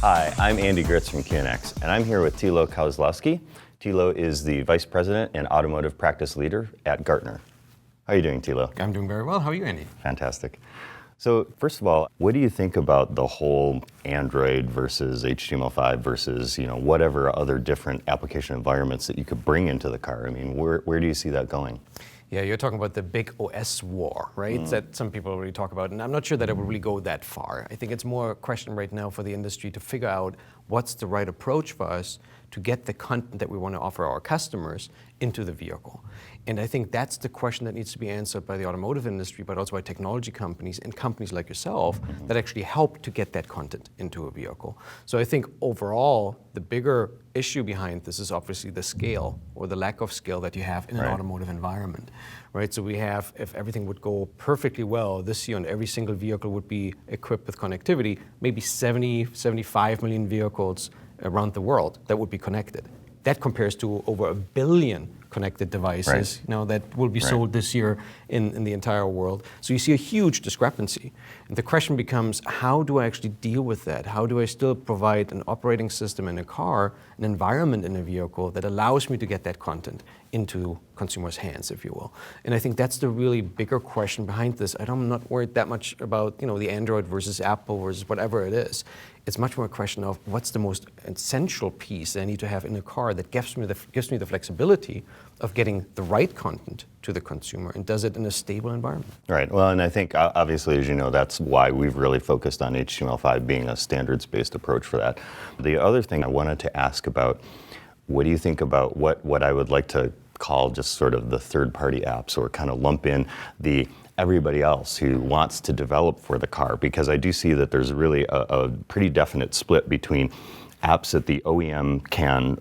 Hi, I'm Andy Gritz from QNX, and I'm here with Thilo Koslowski. Thilo is the Vice President and Automotive Practice Leader at Gartner. How are you doing, Thilo? I'm doing very well. How are you, Andy? Fantastic. So first of all, what do you think about the whole Android versus HTML5 versus whatever other different application environments that you could bring into the car? I mean, where do you see that going? Yeah, you're talking about the big OS war, right? That some people already talk about, and I'm not sure that it will really go that far. I think it's more a question right now for the industry to figure out what's the right approach for us to get the content that we want to offer our customers into the vehicle. And I think that's the question that needs to be answered by the automotive industry, but also by technology companies and companies like yourself that actually help to get that content into a vehicle. So I think overall, the bigger issue behind this is obviously the scale or the lack of scale that you have in an automotive environment, right? So we have, if everything would go perfectly well this year and every single vehicle would be equipped with connectivity, maybe 70, 75 million vehicles around the world that would be connected. That compares to over 1 billion connected devices that will be sold this year in the entire world. So you see a huge discrepancy. And the question becomes, how do I actually deal with that? How do I still provide an operating system in a car, an environment in a vehicle that allows me to get that content into consumers' hands, if you will? And I think that's the really bigger question behind this. I'm not worried that much about the Android versus Apple versus whatever it is. It's much more a question of what's the most essential piece that I need to have in a car that gives me the flexibility of getting the right content to the consumer and does it in a stable environment. Right. Well, and I think obviously, as you know, that's why we've really focused on HTML5 being a standards-based approach for that. The other thing I wanted to ask about, what do you think about what I would like to call just sort of the third-party apps, or kind of lump in the everybody else who wants to develop for the car? Because I do see that there's really a pretty definite split between apps that the OEM can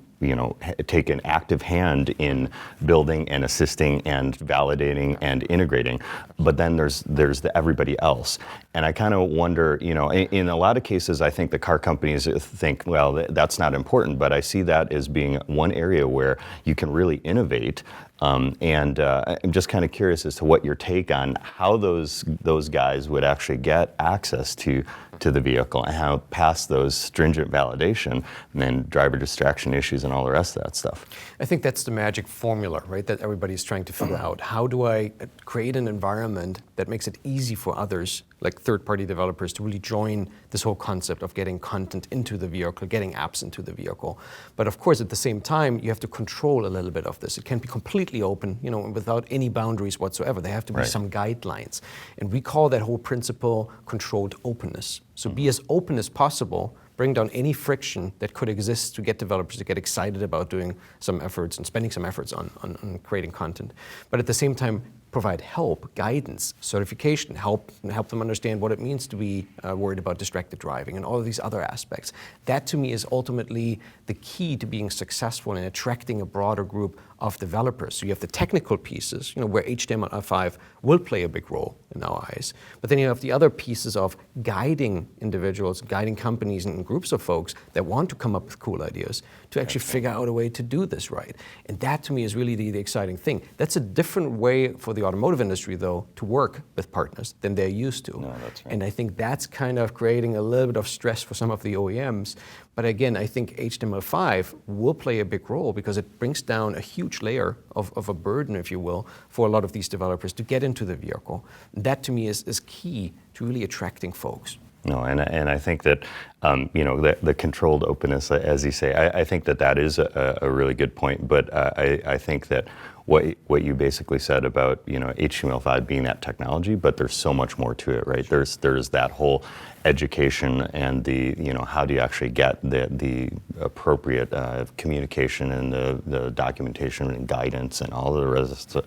take an active hand in building and assisting and validating and integrating, but then there's the everybody else. And I kind of wonder, in a lot of cases, I think the car companies think, well, that's not important, but I see that as being one area where you can really innovate. And I'm just kind of curious as to what your take on how those guys would actually get access to the vehicle and how pass those stringent validation and then driver distraction issues and all the rest of that stuff. I think that's the magic formula, right, that everybody's trying to figure out. How do I create an environment that makes it easy for others, like third-party developers, to really join this whole concept of getting content into the vehicle, getting apps into the vehicle. But of course, at the same time, you have to control a little bit of this. It can't be completely open, without any boundaries whatsoever. There have to be some guidelines. And we call that whole principle controlled openness. So be as open as possible, bring down any friction that could exist to get developers to get excited about doing some efforts and spending some efforts on creating content. But at the same time, provide help, guidance, certification, help them understand what it means to be worried about distracted driving and all of these other aspects. That to me is ultimately the key to being successful in attracting a broader group of developers. So you have the technical pieces, where HTML5 will play a big role in our eyes. But then you have the other pieces of guiding individuals, guiding companies and groups of folks that want to come up with cool ideas to actually figure out a way to do this right. And that to me is really the exciting thing. That's a different way for the automotive industry, though, to work with partners than they're used to. No, that's right. And I think that's kind of creating a little bit of stress for some of the OEMs. But again, I think HTML5 will play a big role because it brings down a huge layer of a burden, if you will, for a lot of these developers to get into the vehicle. That to me is key to really attracting folks. No, and I think that the controlled openness, as you say, I think that is a really good point. But I think that what you basically said about HTML5 being that technology, but there's so much more to it, right? There's that whole education and the how do you actually get the appropriate communication and the documentation and guidance and all the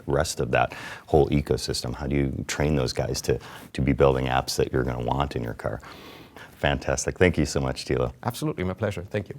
rest of that whole ecosystem. How do you train those guys to be building apps that you're going to want in your car? Fantastic. Thank you so much, Thilo. Absolutely, my pleasure. Thank you.